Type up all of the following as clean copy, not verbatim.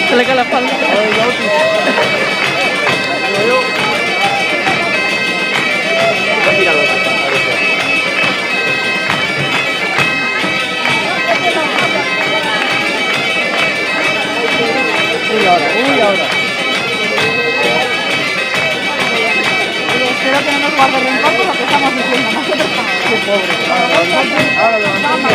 Se le cae la espalda. Uy, ahora. Espero que no nos guarde rencor por lo que estamos diciendo. Nosotros estamos. Qué pobre. Ahora levantamos.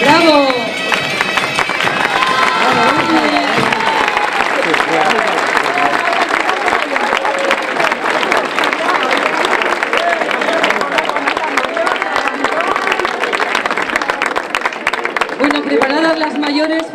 ¡Bravo! Bueno, preparadas las mayores.